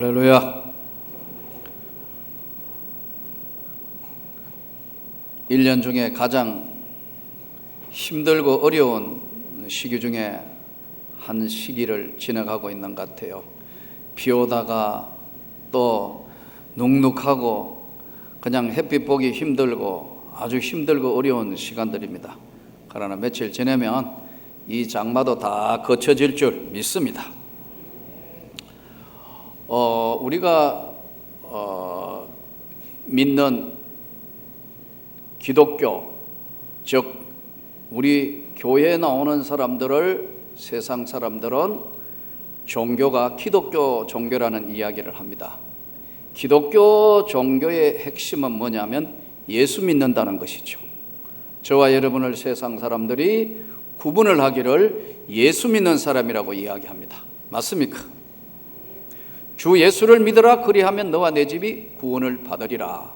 할렐루야. 1년 중에 가장 힘들고 어려운 시기 중에 한 시기를 지나가고 있는 것 같아요. 비 오다가 또 눅눅하고 그냥 햇빛 보기 힘들고 아주 힘들고 어려운 시간들입니다. 그러나 며칠 지나면 이 장마도 다 거쳐질 줄 믿습니다. 우리가 믿는 기독교, 즉 우리 교회에 나오는 사람들을 세상 사람들은 종교가 기독교 종교라는 이야기를 합니다. 기독교 종교의 핵심은 뭐냐면 예수 믿는다는 것이죠. 저와 여러분을 세상 사람들이 구분을 하기를 예수 믿는 사람이라고 이야기합니다. 맞습니까? 주 예수를 믿으라, 그리하면 너와 내 집이 구원을 받으리라.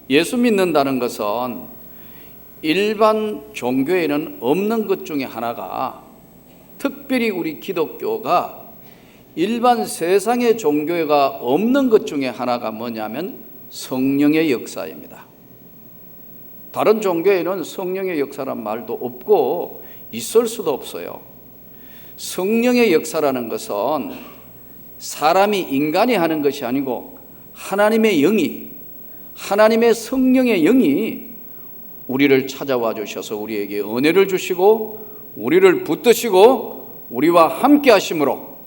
예수 믿는다는 것은 일반 종교에는 없는 것 중에 하나가, 특별히 우리 기독교가 일반 세상의 종교가 없는 것 중에 하나가 뭐냐면 성령의 역사입니다. 다른 종교에는 성령의 역사란 말도 없고 있을 수도 없어요. 성령의 역사라는 것은 사람이, 인간이 하는 것이 아니고 하나님의 영이, 하나님의 성령의 영이 우리를 찾아와 주셔서 우리에게 은혜를 주시고 우리를 붙드시고 우리와 함께 하심으로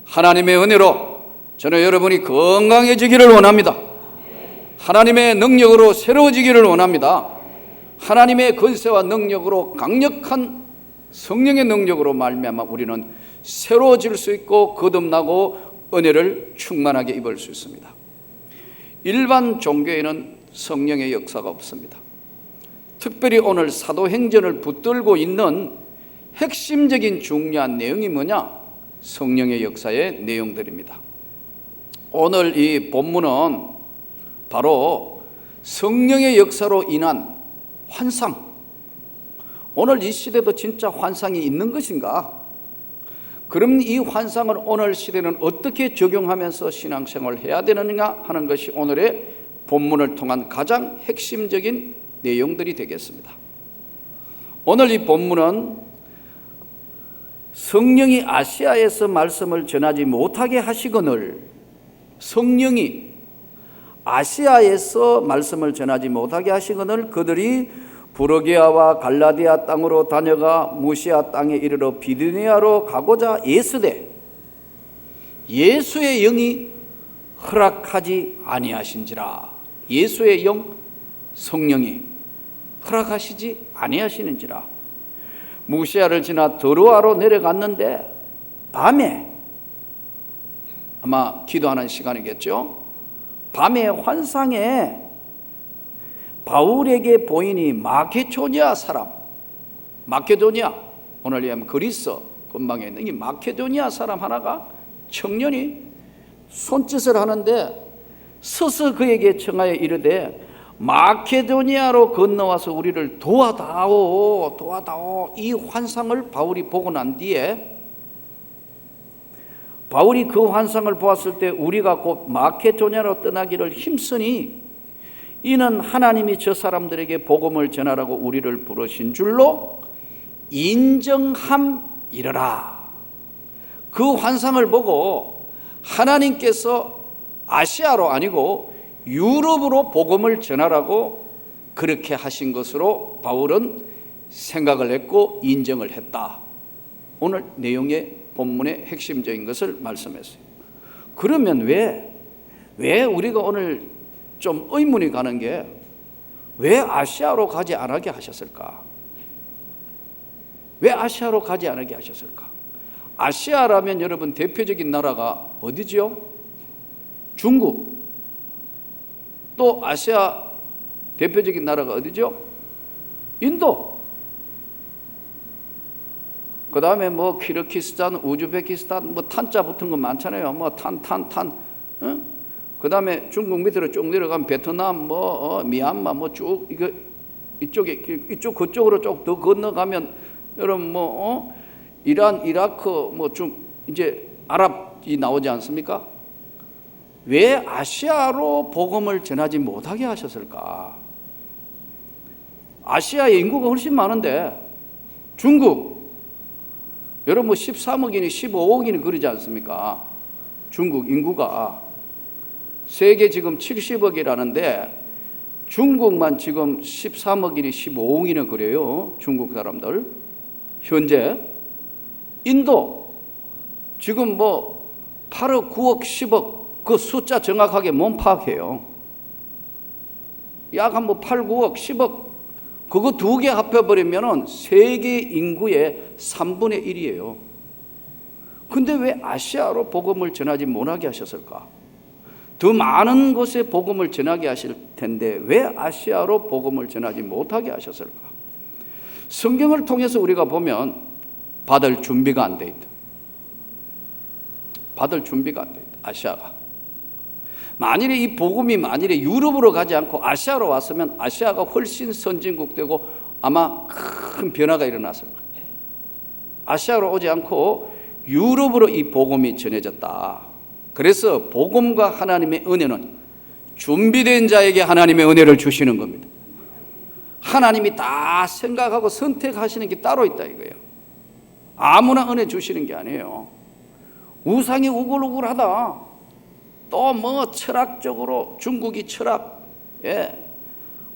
하나님의 은혜로 저는 여러분이 건강해지기를 원합니다. 하나님의 능력으로 새로워지기를 원합니다. 하나님의 권세와 능력으로, 강력한 성령의 능력으로 말미암아 우리는 새로워질 수 있고 거듭나고 은혜를 충만하게 입을 수 있습니다. 일반 종교에는 성령의 역사가 없습니다. 특별히 오늘 사도행전을 붙들고 있는 핵심적인 중요한 내용이 뭐냐? 성령의 역사의 내용들입니다. 오늘 이 본문은 바로 성령의 역사로 인한 환상, 오늘 이 시대도 진짜 환상이 있는 것인가? 그럼 이 환상을 오늘 시대는 어떻게 적용하면서 신앙생활을 해야 되느냐 하는 것이 오늘의 본문을 통한 가장 핵심적인 내용들이 되겠습니다. 오늘 이 본문은 성령이 아시아에서 말씀을 전하지 못하게 하시거늘, 성령이 아시아에서 말씀을 전하지 못하게 하시거늘 그들이 부르기아와 갈라디아 땅으로 다녀가 무시아 땅에 이르러 비두니아로 가고자 애쓰되 예수의 영이 허락하지 아니하신지라. 예수의 영, 성령이 허락하시지 아니하시는지라. 무시아를 지나 드로아로 내려갔는데 밤에, 아마 기도하는 시간이겠죠. 밤에 환상에 바울에게 보이니 마케도니아 사람, 마케도니아, 오늘 얘기하면 그리스 근방에 있는 이 마케도니아 사람 하나가, 청년이 손짓을 하는데 서서 그에게 청하여 이르되 마케도니아로 건너와서 우리를 도와다오, 도와다오. 이 환상을 바울이 보고 난 뒤에, 바울이 그 환상을 보았을 때 우리가 곧 마케도니아로 떠나기를 힘쓰니 이는 하나님이 저 사람들에게 복음을 전하라고 우리를 부르신 줄로 인정함이러라. 그 환상을 보고 하나님께서 아시아로 아니고 유럽으로 복음을 전하라고 그렇게 하신 것으로 바울은 생각을 했고 인정을 했다. 오늘 내용의 본문의 핵심적인 것을 말씀했어요. 그러면 왜 우리가 오늘 좀 의문이 가는 게, 왜 아시아로 가지 않게 하셨을까? 왜 아시아로 가지 않게 하셨을까? 아시아라면 여러분 대표적인 나라가 어디죠? 중국. 또 아시아 대표적인 나라가 어디죠? 인도. 그 다음에 뭐 키르기스탄, 우즈베키스탄, 뭐 탄자 붙은 거 많잖아요. 뭐 응? 그 다음에 중국 밑으로 쭉 내려가면 베트남, 미얀마, 쭉 이쪽 그쪽으로 쭉 더 건너가면 여러분 이란, 이라크, 좀 이제 아랍이 나오지 않습니까? 왜 아시아로 복음을 전하지 못하게 하셨을까? 아시아의 인구가 훨씬 많은데 중국, 여러분 뭐 13억이니 15억이니 그러지 않습니까? 중국 인구가 세계 지금 70억이라는데 중국만 지금 13억이니 15억이나 그래요. 중국 사람들. 현재 인도 지금 뭐 8억, 9억, 10억 그 숫자 정확하게 못 파악해요. 약 한 뭐 8, 9억, 10억 그거 두 개 합해버리면 세계 인구의 3분의 1이에요. 근데 왜 아시아로 복음을 전하지 못하게 하셨을까? 더 많은 곳에 복음을 전하게 하실 텐데 왜 아시아로 복음을 전하지 못하게 하셨을까? 성경을 통해서 우리가 보면 받을 준비가 안 돼 있다. 받을 준비가 안 돼 있다. 아시아가. 만일에 이 복음이 유럽으로 가지 않고 아시아로 왔으면 아시아가 훨씬 선진국 되고 아마 큰 변화가 일어났을 거예요. 아시아로 오지 않고 유럽으로 이 복음이 전해졌다. 그래서 복음과 하나님의 은혜는 준비된 자에게 하나님의 은혜를 주시는 겁니다. 하나님이 다 생각하고 선택하시는 게 따로 있다 이거예요. 아무나 은혜 주시는 게 아니에요. 우상이 우글우글하다. 또 뭐 철학적으로 중국이 철학,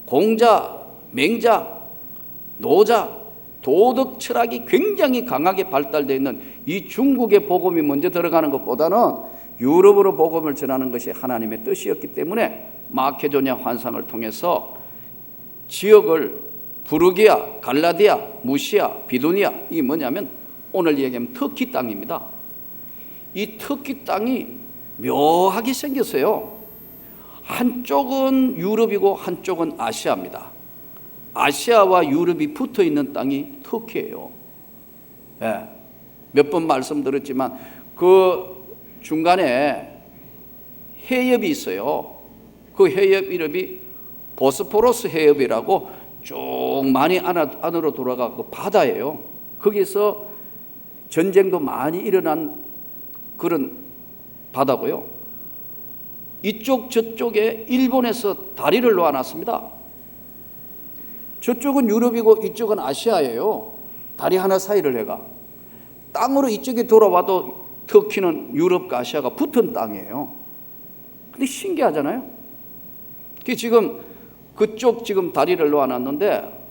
공자, 맹자, 노자, 도덕 철학이 굉장히 강하게 발달되어 있는 이 중국의 복음이 먼저 들어가는 것보다는 유럽으로 복음을 전하는 것이 하나님의 뜻이었기 때문에 마케도냐 환상을 통해서 지역을 부르기아, 갈라디아, 무시아, 비두니아, 이게 뭐냐면 오늘 얘기하면 터키 땅입니다. 이 터키 땅이 묘하게 생겼어요. 한쪽은 유럽이고 한쪽은 아시아입니다. 아시아와 유럽이 붙어 있는 땅이 터키예요. 몇 번 말씀드렸지만 그 중간에 해협이 있어요. 그 해협 이름이 보스포러스 해협이라고 쭉 많이 안으로 돌아가고 바다예요. 거기서 전쟁도 많이 일어난 그런 바다고요. 이쪽 저쪽에 일본에서 다리를 놓아놨습니다. 저쪽은 유럽이고 이쪽은 아시아예요. 다리 하나 사이를 해가. 땅으로 이쪽에 돌아와도 터키는 유럽과 아시아가 붙은 땅이에요. 근데 신기하잖아요. 지금 그쪽 지금 다리를 놓아놨는데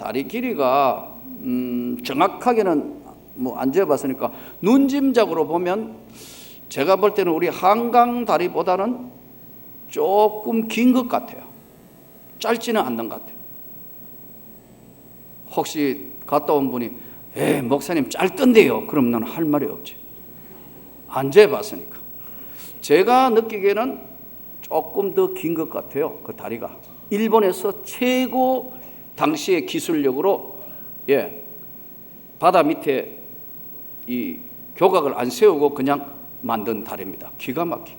다리 길이가 정확하게는 뭐 안 재봤으니까 눈짐작으로 보면 제가 볼 때는 우리 한강 다리보다는 조금 긴 것 같아요. 짧지는 않는 것 같아요. 혹시 갔다 온 분이 목사님 짧던데요. 그럼 난 할 말이 없지. 안 재봤으니까. 제가 느끼기에는 조금 더 긴 것 같아요. 그 다리가. 일본에서 최고 당시의 기술력으로 바다 밑에 이 교각을 안 세우고 그냥 만든 다리입니다. 기가 막히게.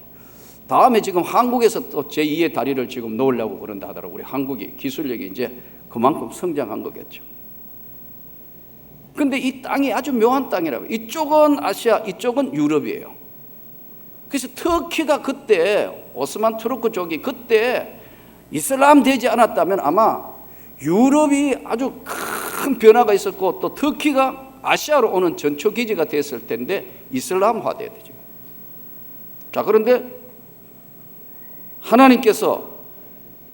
다음에 지금 한국에서 또 제2의 다리를 지금 놓으려고 그런다 하더라고요. 우리 한국이 기술력이 이제 그만큼 성장한 거겠죠. 근데 이 땅이 아주 묘한 땅이라고요. 이쪽은 아시아, 이쪽은 유럽이에요. 그래서 터키가 그때 오스만 투르크 쪽이 그때 이슬람 되지 않았다면 아마 유럽이 아주 큰 변화가 있었고 또 터키가 아시아로 오는 전초기지가 됐을 텐데 이슬람화돼야 되죠. 자, 그런데 하나님께서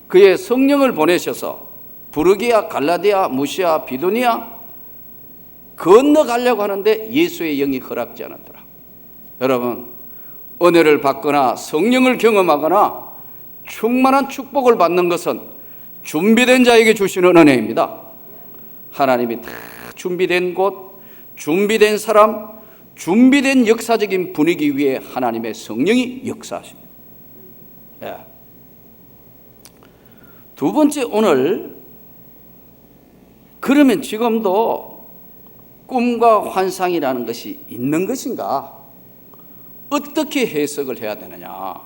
그의 성령을 보내셔서 부르기아, 갈라디아, 무시아, 비두니아 건너가려고 하는데 예수의 영이 허락지 않았더라. 여러분, 은혜를 받거나 성령을 경험하거나 충만한 축복을 받는 것은 준비된 자에게 주시는 은혜입니다. 하나님이 다 준비된 곳, 준비된 사람, 준비된 역사적인 분위기 위에 하나님의 성령이 역사하십니다. 두 번째, 오늘 그러면 지금도 꿈과 환상이라는 것이 있는 것인가? 어떻게 해석을 해야 되느냐?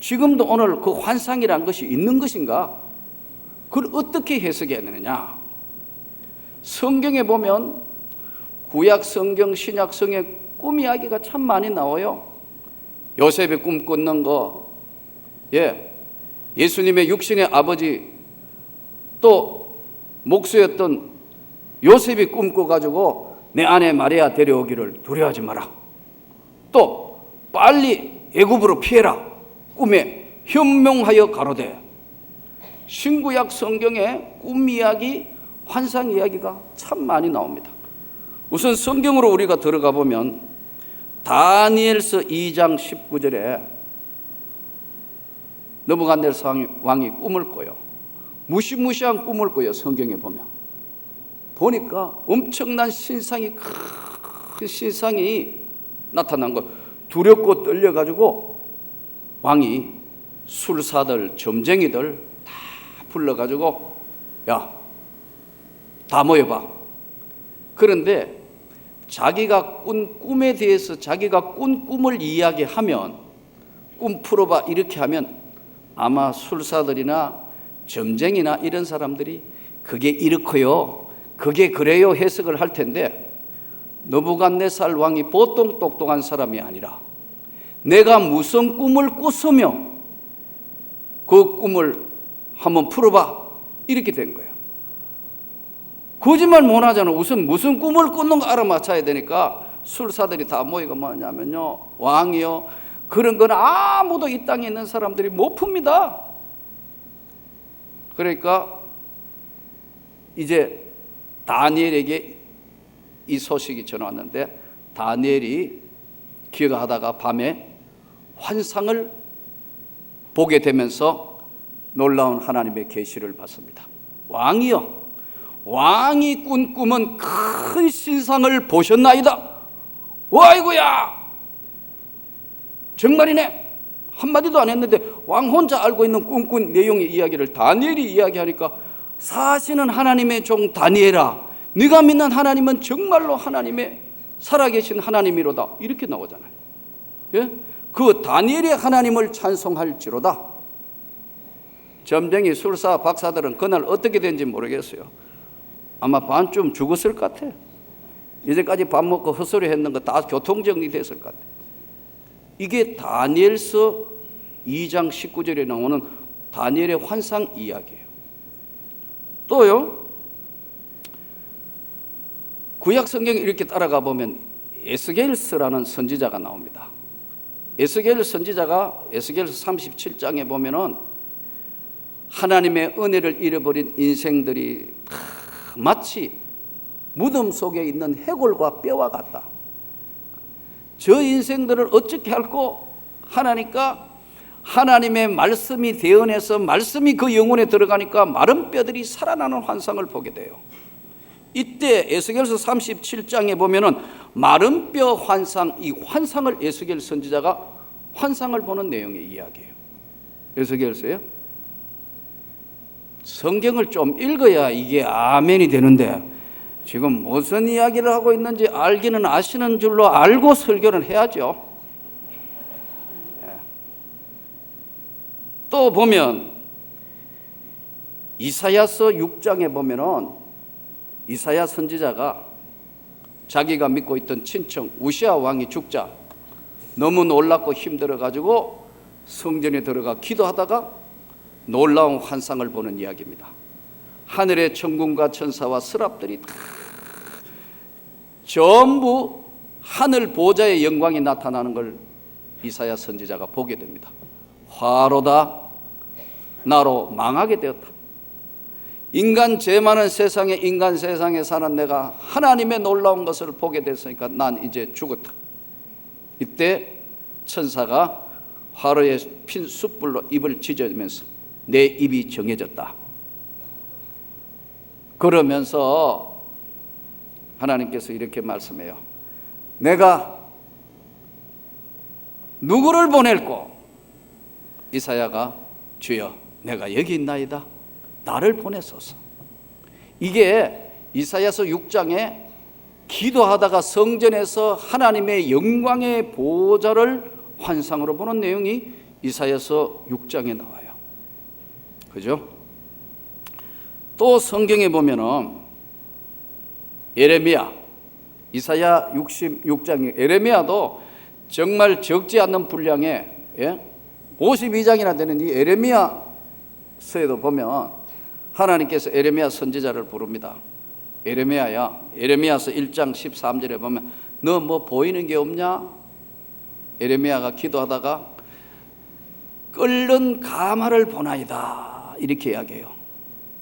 지금도 오늘 그 환상이라는 것이 있는 것인가? 그걸 어떻게 해석해야 되느냐? 성경에 보면 구약 성경, 신약 성경 꿈 이야기가 참 많이 나와요. 요셉이 꿈 꾸는 거, 예수님의 육신의 아버지 또 목수였던 요셉이 꿈꿔가지고 내 아내 마리아 데려오기를 두려워하지 마라. 또 빨리 애굽으로 피해라. 꿈에 현명하여 가로되. 신구약 성경에 꿈 이야기, 환상 이야기가 참 많이 나옵니다. 우선 성경으로 우리가 들어가 보면 다니엘서 2장 19절에 느부갓네살 왕이 꿈을 꿔요. 무시무시한 꿈을 꿔요. 성경에 보니까 엄청난 신상이, 큰 신상이 나타난 거. 두렵고 떨려가지고 왕이 술사들, 점쟁이들 다 불러가지고 야, 다 모여봐. 그런데 자기가 꾼 꿈에 대해서 자기가 꾼 꿈을 이야기하면, 꿈 풀어봐 이렇게 하면 아마 술사들이나 점쟁이나 이런 사람들이 그게 이렇고요, 그게 그래요 해석을 할 텐데, 느부갓네살 왕이 보통 똑똑한 사람이 아니라 내가 무슨 꿈을 꿨으며 그 꿈을 한번 풀어봐 이렇게 된 거예요. 거짓말 못 하잖아. 우선 무슨 꿈을 꿨는 거 알아맞혀야 되니까 술사들이 다 모이고 뭐냐면요, 왕이요, 그런 건 아무도 이 땅에 있는 사람들이 못 풉니다. 그러니까 이제 다니엘에게 이 소식이 전해왔는데, 다니엘이 기도하다가 밤에 환상을 보게 되면서 놀라운 하나님의 계시를 받습니다. 왕이요, 왕이 꾼 꿈은 큰 신상을 보셨나이다. 와이고야, 정말이네. 한마디도 안 했는데 왕 혼자 알고 있는 꿈꾼 내용의 이야기를 다니엘이 이야기하니까, 사시는 하나님의 종 다니엘아, 네가 믿는 하나님은 정말로 하나님의 살아계신 하나님이로다 이렇게 나오잖아요. 그 다니엘의 하나님을 찬송할지로다. 점쟁이, 술사, 박사들은 그날 어떻게 된지 모르겠어요. 아마 반쯤 죽었을 것 같아요. 이제까지 밥 먹고 헛소리 했는 거 다 교통정리 됐을 것 같아요. 이게 다니엘서 2장 19절에 나오는 다니엘의 환상 이야기예요. 또요, 구약 성경에 이렇게 따라가 보면 에스겔서라는 선지자가 나옵니다. 에스겔 선지자가 에스겔서 37장에 보면은 하나님의 은혜를 잃어버린 인생들이 마치 무덤 속에 있는 해골과 뼈와 같다. 저 인생들을 어떻게 할꼬 하나니까 하나님의 말씀이 대언해서 말씀이 그 영혼에 들어가니까 마른 뼈들이 살아나는 환상을 보게 돼요. 이때 에스겔서 37장에 보면은 마른 뼈 환상, 이 환상을 에스겔 선지자가 환상을 보는 내용의 이야기예요. 에스겔서요. 성경을 좀 읽어야 이게 아멘이 되는데, 지금 무슨 이야기를 하고 있는지 알기는 아시는 줄로 알고 설교를 해야죠. 또 보면 이사야서 6장에 보면은 이사야 선지자가 자기가 믿고 있던 친척 우시아 왕이 죽자 너무 놀랍고 힘들어가지고 성전에 들어가 기도하다가 놀라운 환상을 보는 이야기입니다. 하늘의 천군과 천사와 스랍들이 다 전부 하늘 보좌의 영광이 나타나는 걸 이사야 선지자가 보게 됩니다. 화로다, 나로 망하게 되었다. 인간 죄 많은 세상에, 인간 세상에 사는 내가 하나님의 놀라운 것을 보게 됐으니까 난 이제 죽었다. 이때 천사가 화로에 핀 숯불로 입을 찢으면서 내 입이 정해졌다. 그러면서 하나님께서 이렇게 말씀해요. 내가 누구를 보낼꼬? 이사야가 주여 내가 여기 있나이다. 나를 보내소서. 이게 이사야서 6장에 기도하다가 성전에서 하나님의 영광의 보좌를 환상으로 보는 내용이 이사야서 6장에 나와요. 그죠? 또 성경에 보면은 예레미야 이사야 66장, 에레미야도 정말 적지 않는 분량에 52장이나 되는 이 에레미야서에도 보면 하나님께서 에레미야 선지자를 부릅니다. 에레미야야, 에레미야서 1장 13절에 보면 너 뭐 보이는 게 없냐? 에레미야가 기도하다가 끓는 가마를 보나이다 이렇게 이야기해요.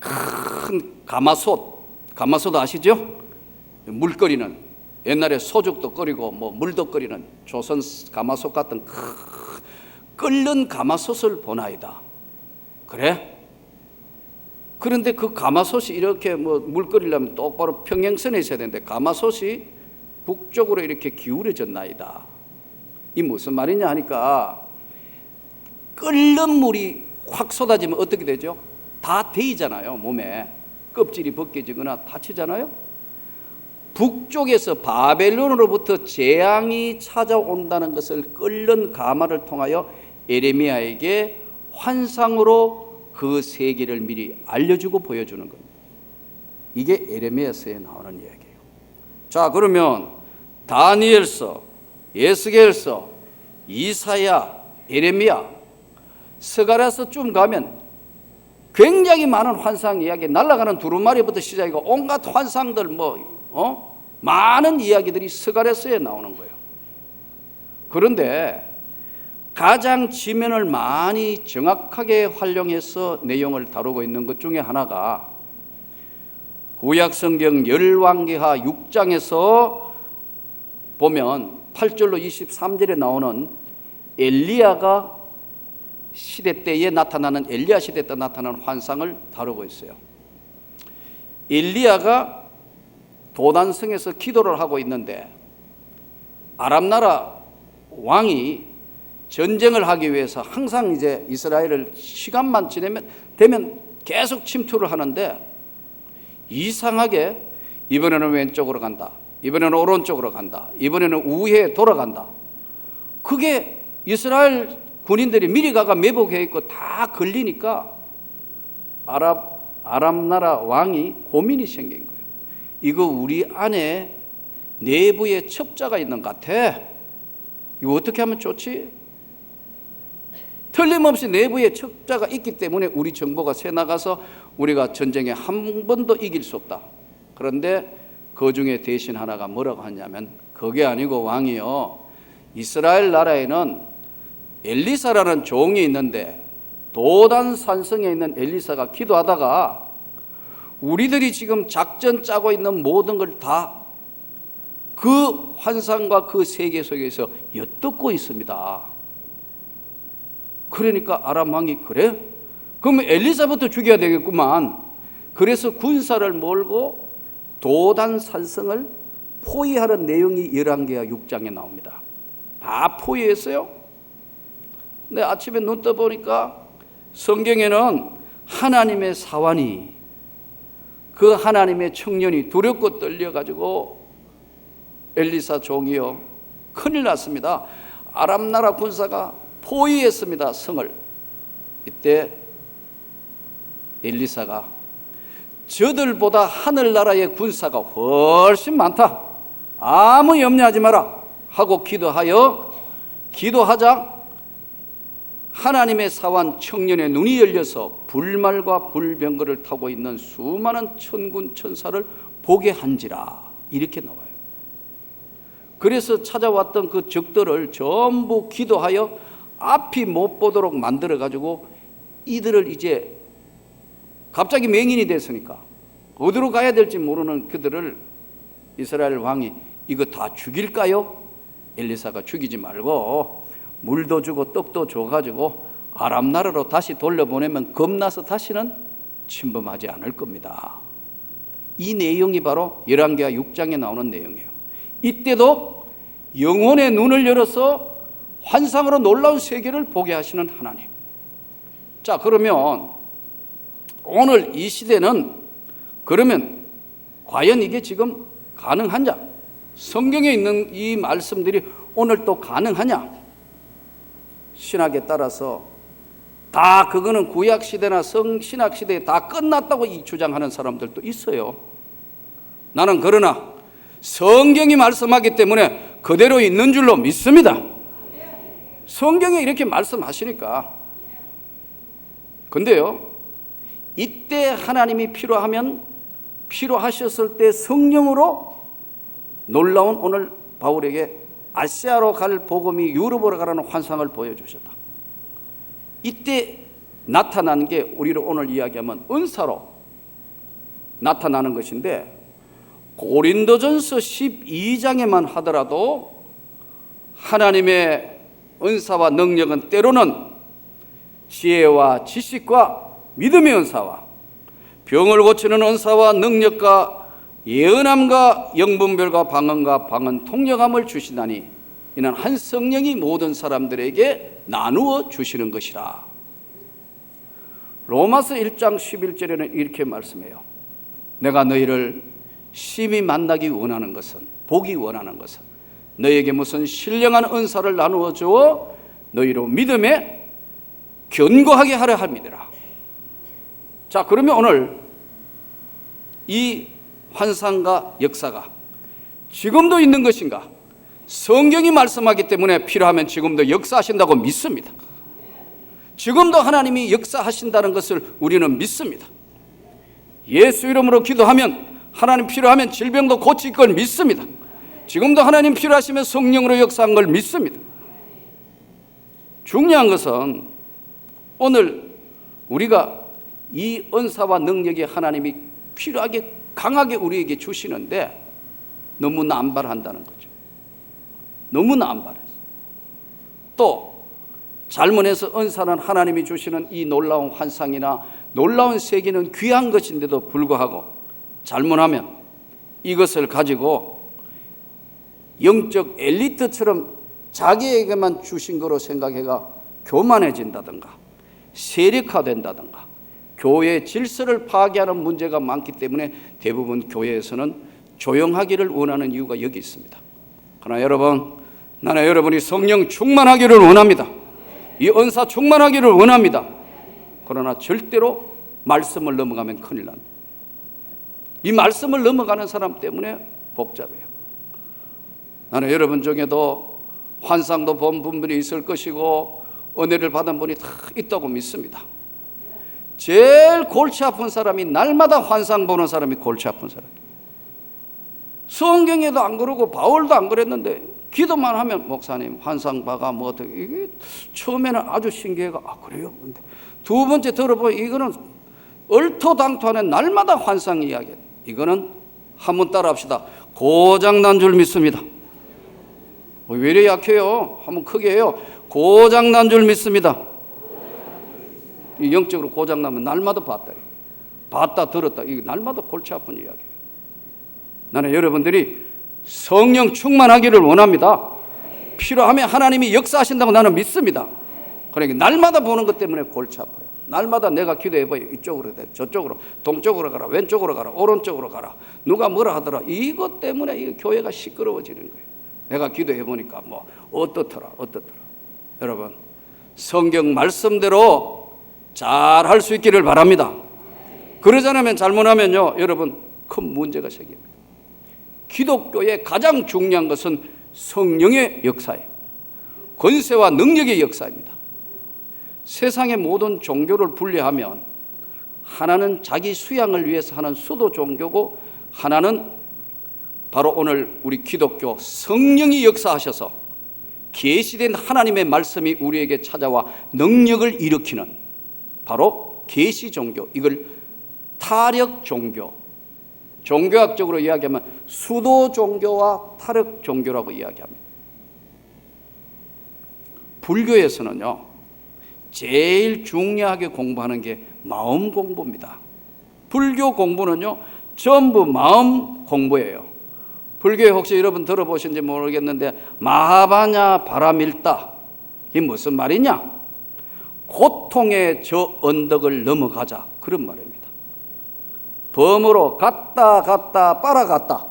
큰 가마솥 아시죠? 물 끓이는, 옛날에 소죽도 끓이고 뭐 물도 끓이는 조선 가마솥 같은 끓는 가마솥을 보나이다. 그래? 그런데 그 가마솥이 이렇게 뭐 물 끓이려면 똑바로 평행선에 있어야 되는데 가마솥이 북쪽으로 이렇게 기울어졌나이다. 이 무슨 말이냐 하니까 끓는 물이 확 쏟아지면 어떻게 되죠? 다 데이잖아요. 몸에 껍질이 벗겨지거나 다치잖아요. 북쪽에서 바벨론으로부터 재앙이 찾아온다는 것을 끓는 가마를 통하여 에레미야에게 환상으로 그 세계를 미리 알려주고 보여주는 겁니다. 이게 에레미야서에 나오는 이야기예요. 자, 그러면 다니엘서, 에스겔서, 이사야, 에레미야, 스가랴서쯤 가면 굉장히 많은 환상 이야기, 날아가는 두루마리부터 시작이고 온갖 환상들 많은 이야기들이 스가랴서에 나오는 거예요. 그런데 가장 지면을 많이 정확하게 활용해서 내용을 다루고 있는 것 중에 하나가 구약성경 열왕기하 6장에서 보면 8절로 23절에 나오는 엘리야가 시대 때에 나타나는, 엘리야 시대 때 나타나는 환상을 다루고 있어요. 엘리야가 도단성에서 기도를 하고 있는데 아람 나라 왕이 전쟁을 하기 위해서 항상 이제 이스라엘을 시간만 되면 계속 침투를 하는데 이상하게 이번에는 왼쪽으로 간다, 이번에는 오른쪽으로 간다, 이번에는 우회에 돌아간다. 그게 이스라엘 군인들이 미리 가가 매복해 있고 다 걸리니까 아람 나라 왕이 고민이 생긴 거예요. 이거 우리 안에 내부에 첩자가 있는 것 같아. 이거 어떻게 하면 좋지? 틀림없이 내부에 첩자가 있기 때문에 우리 정보가 새나가서 우리가 전쟁에 한 번도 이길 수 없다. 그런데 그 중에 대신 하나가 뭐라고 하냐면 그게 아니고 왕이요, 이스라엘 나라에는 엘리사라는 종이 있는데 도단 산성에 있는 엘리사가 기도하다가 우리들이 지금 작전 짜고 있는 모든 걸 다 그 환상과 그 세계 속에서 엿듣고 있습니다. 그러니까 아람 왕이 그래? 그러면 엘리사부터 죽여야 되겠구만. 그래서 군사를 몰고 도단 산성을 포위하는 내용이 열왕기하 6장에 나옵니다. 다 포위했어요. 근데 아침에 눈 떠보니까 성경에는 하나님의 사환이, 그 하나님의 청년이 두렵고 떨려가지고 엘리사 종이요, 큰일 났습니다. 아람 나라 군사가 포위했습니다, 성을. 이때 엘리사가 저들보다 하늘나라의 군사가 훨씬 많다, 아무 염려하지 마라 하고 기도하자 하나님의 사환 청년의 눈이 열려서 불말과 불병거를 타고 있는 수많은 천군 천사를 보게 한지라, 이렇게 나와요. 그래서 찾아왔던 그 적들을 전부 기도하여 앞이 못 보도록 만들어 가지고 이들을 이제 갑자기 맹인이 됐으니까 어디로 가야 될지 모르는 그들을 이스라엘 왕이 이거 다 죽일까요? 엘리사가 죽이지 말고 물도 주고 떡도 줘가지고 아람 나라로 다시 돌려보내면 겁나서 다시는 침범하지 않을 겁니다. 이 내용이 바로 열왕기하 6장에 나오는 내용이에요. 이때도 영혼의 눈을 열어서 환상으로 놀라운 세계를 보게 하시는 하나님. 자, 그러면 오늘 이 시대는 그러면 과연 이게 지금 가능하냐? 성경에 있는 이 말씀들이 오늘 또 가능하냐? 신학에 따라서 다 그거는 구약시대나 신학시대에 다 끝났다고 이 주장하는 사람들도 있어요. 나는 그러나 성경이 말씀하기 때문에 그대로 있는 줄로 믿습니다. 성경에 이렇게 말씀하시니까. 근데요, 이때 하나님이 필요하셨을 때 성령으로 놀라운 오늘 바울에게 아시아로 갈 복음이 유럽으로 가라는 환상을 보여주셨다. 이때 나타나는 게 우리를 오늘 이야기하면 은사로 나타나는 것인데, 고린도전서 12장에만 하더라도 하나님의 은사와 능력은 때로는 지혜와 지식과 믿음의 은사와 병을 고치는 은사와 능력과 예언함과 영분별과 방언과 방언 통역함을 주시나니 이는 한 성령이 모든 사람들에게 나누어 주시는 것이라. 로마서 1장 11절에는 이렇게 말씀해요. 내가 너희를 심히 만나기 원하는 것은, 보기 원하는 것은 너희에게 무슨 신령한 은사를 나누어 주어 너희로 믿음에 견고하게 하려 함이니라. 자, 그러면 오늘 이 환상과 역사가 지금도 있는 것인가? 성경이 말씀하기 때문에 필요하면 지금도 역사하신다고 믿습니다. 지금도 하나님이 역사하신다는 것을 우리는 믿습니다. 예수 이름으로 기도하면 하나님 필요하면 질병도 고칠 걸 믿습니다. 지금도 하나님 필요하시면 성령으로 역사한 걸 믿습니다. 중요한 것은 오늘 우리가 이 은사와 능력이 하나님이 필요하게 강하게 우리에게 주시는데 너무 남발한다는 거죠. 너무 남발해서. 또 잘못해서 은사는 하나님이 주시는 이 놀라운 환상이나 놀라운 세계는 귀한 것인데도 불구하고 잘못하면 이것을 가지고 영적 엘리트처럼 자기에게만 주신 거로 생각해가 교만해진다든가 세력화된다든가 교회의 질서를 파괴하는 문제가 많기 때문에 대부분 교회에서는 조용하기를 원하는 이유가 여기 있습니다. 그러나 여러분, 나는 여러분이 성령 충만하기를 원합니다. 이 은사 충만하기를 원합니다. 그러나 절대로 말씀을 넘어가면 큰일 난다. 이 말씀을 넘어가는 사람 때문에 복잡해요. 나는 여러분 중에도 환상도 본 분들이 있을 것이고 은혜를 받은 분이 다 있다고 믿습니다. 제일 골치 아픈 사람이, 날마다 환상 보는 사람이 골치 아픈 사람. 성경에도 안 그러고 바울도 안 그랬는데 기도만 하면 목사님 환상 봐가 뭐 어떻게, 이게 처음에는 아주 신기해가 그래요. 근데 두 번째 들어보면 이거는 얼토당토하는 날마다 환상 이야기. 이거는 한번 따라합시다. 고장난 줄 믿습니다. 왜 이래 약해요? 한번 크게 해요. 고장난 줄 믿습니다. 영적으로 고장나면 날마다 봤다 들었다, 이게 날마다 골치 아픈 이야기예요. 나는 여러분들이 성령 충만하기를 원합니다. 필요하면 하나님이 역사하신다고 나는 믿습니다. 그러니까 날마다 보는 것 때문에 골치 아파요. 날마다 내가 기도해봐요. 이쪽으로 돼, 저쪽으로, 동쪽으로 가라, 왼쪽으로 가라, 오른쪽으로 가라, 누가 뭐라 하더라. 이것 때문에 이 교회가 시끄러워지는 거예요. 내가 기도해보니까 뭐 어떻더라. 여러분, 성경 말씀대로 잘 할 수 있기를 바랍니다. 그러지 않으면 잘못하면요, 여러분, 큰 문제가 생깁니다. 기독교의 가장 중요한 것은 성령의 역사예요. 권세와 능력의 역사입니다. 세상의 모든 종교를 분리하면 하나는 자기 수양을 위해서 하는 수도 종교고, 하나는 바로 오늘 우리 기독교 성령이 역사하셔서 계시된 하나님의 말씀이 우리에게 찾아와 능력을 일으키는 바로 계시 종교, 이걸 타력 종교, 종교학적으로 이야기하면 수도 종교와 타력 종교라고 이야기합니다. 불교에서는요, 제일 중요하게 공부하는 게 마음 공부입니다. 불교 공부는요, 전부 마음 공부예요. 불교에 혹시 여러분 들어보신지 모르겠는데 마하바냐 바라밀다, 이게 무슨 말이냐? 고통의 저 언덕을 넘어가자, 그런 말입니다. 범으로 갔다 빨아갔다,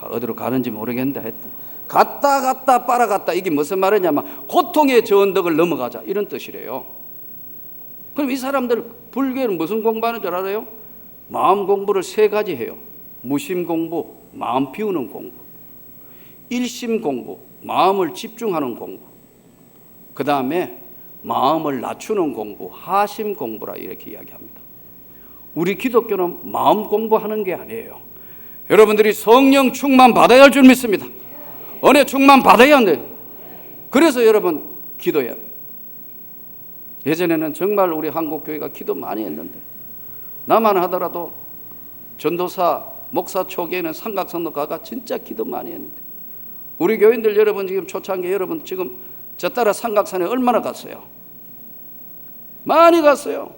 어디로 가는지 모르겠는데 하여튼 갔다 빨아갔다, 이게 무슨 말이냐면 고통의 저 언덕을 넘어가자, 이런 뜻이래요. 그럼 이 사람들 불교는 무슨 공부하는 줄 알아요? 마음 공부를 세 가지 해요. 무심 공부, 마음 비우는 공부, 일심 공부, 마음을 집중하는 공부, 그 다음에 마음을 낮추는 공부, 하심 공부라 이렇게 이야기합니다. 우리 기독교는 마음 공부하는 게 아니에요. 여러분들이 성령 충만 받아야 할 줄 믿습니다. 은혜 충만 받아야 한대요. 그래서 여러분 기도해야 돼요. 예전에는 정말 우리 한국교회가 기도 많이 했는데, 나만 하더라도 전도사, 목사 초기에는 삼각선도 가가 진짜 기도 많이 했는데, 우리 교인들 여러분 지금 초창기 여러분 지금 저 따라 삼각산에 얼마나 갔어요? 많이 갔어요.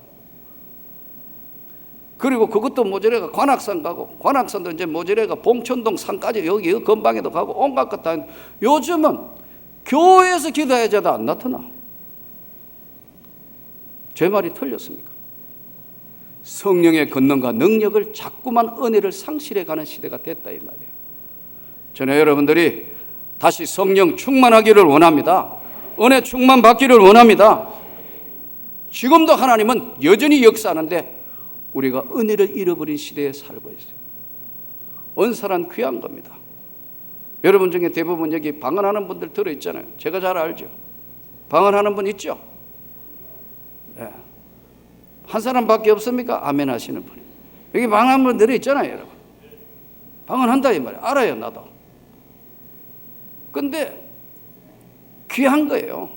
그리고 그것도 모자래가 관악산 가고, 관악산도 이제 모자래가 봉천동 산까지 여기 건방에도 가고 온갖 것 다. 요즘은 교회에서 기도해야지도 안 나타나. 제 말이 틀렸습니까? 성령의 권능과 능력을 자꾸만 은혜를 상실해가는 시대가 됐다 이 말이에요. 저는 여러분들이 다시 성령 충만하기를 원합니다. 은혜 충만 받기를 원합니다. 지금도 하나님은 여전히 역사하는데 우리가 은혜를 잃어버린 시대에 살고 있어요. 은사란 귀한 겁니다. 여러분 중에 대부분 여기 방언하는 분들 들어있잖아요. 제가 잘 알죠. 방언하는 분 있죠? 네. 한 사람밖에 없습니까? 아멘 하시는 분이. 여기 방언하는 분 들어있잖아요, 여러분. 방언한다 이 말이에요. 알아요, 나도. 근데 귀한 거예요.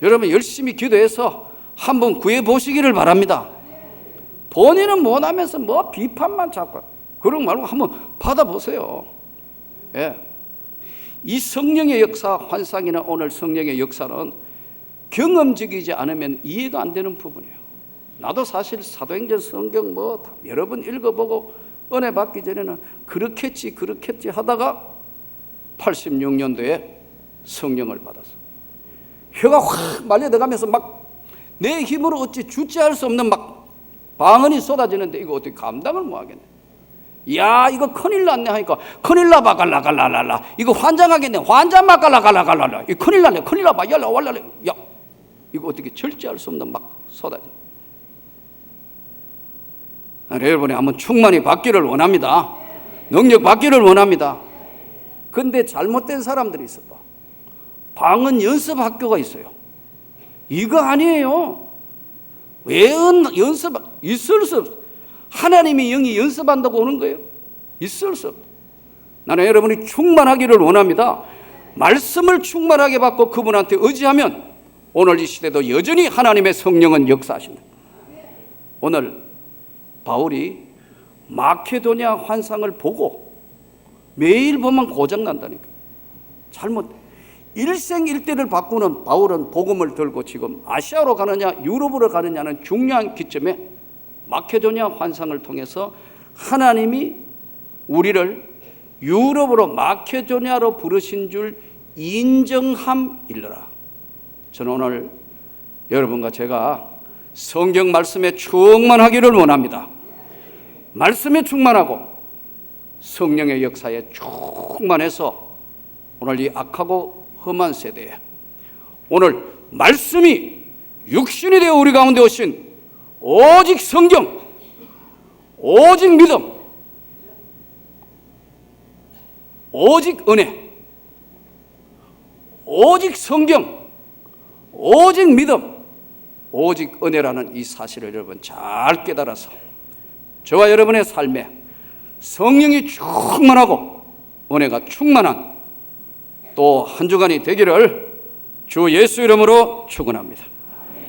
여러분 열심히 기도해서 한번 구해보시기를 바랍니다. 본인은 못하면서 뭐 비판만 자꾸 그런 말고 한번 받아보세요. 예. 이 성령의 역사, 환상이나 오늘 성령의 역사는 경험적이지 않으면 이해가 안 되는 부분이에요. 나도 사실 사도행전 성경 뭐 여러 번 읽어보고 은혜 받기 전에는 그렇겠지 하다가 86년도에 성령을 받았어. 혀가 확 말려들어가면서 막 내 힘으로 어찌 주체할 수 없는 막 방언이 쏟아지는데 이거 어떻게 감당을 못 하겠네. 야 이거 큰일 났네 하니까 큰일 나봐 갈라갈라갈라 이거 환장하겠네 환장마 갈라갈라갈라 이거 큰일 났네 큰일 나봐 열라 wal라 야 이거 어떻게 절제할 수 없는 막 쏟아져. 여러분이 한번 충만히 받기를 원합니다. 능력 받기를 원합니다. 근데 잘못된 사람들이 있어. 방언 연습 학교가 있어요. 이거 아니에요. 왜 연습 있을 수 없어. 하나님이 영이 연습한다고 오는 거예요? 있을 수 없어. 나는 여러분이 충만하기를 원합니다. 말씀을 충만하게 받고 그분한테 의지하면 오늘 이 시대도 여전히 하나님의 성령은 역사하신다. 오늘 바울이 마케도냐 환상을 보고 매일 보면 고장난다니까. 잘못 일생일대를 바꾸는 바울은 복음을 들고 지금 아시아로 가느냐 유럽으로 가느냐는 중요한 기점에 마케도냐 환상을 통해서 하나님이 우리를 유럽으로 마케도냐로 부르신 줄 인정함 일러라. 저는 오늘 여러분과 제가 성경 말씀에 충만하기를 원합니다. 말씀에 충만하고 성령의 역사에 충만해서 오늘 이 악하고 험한 세대에 오늘 말씀이 육신이 되어 우리 가운데 오신 오직 성경, 오직 믿음, 오직 은혜, 오직 성경, 오직 믿음, 오직 은혜라는 이 사실을 여러분 잘 깨달아서 저와 여러분의 삶에 성령이 충만하고 은혜가 충만한 또 한 주간이 되기를 주 예수 이름으로 축원합니다.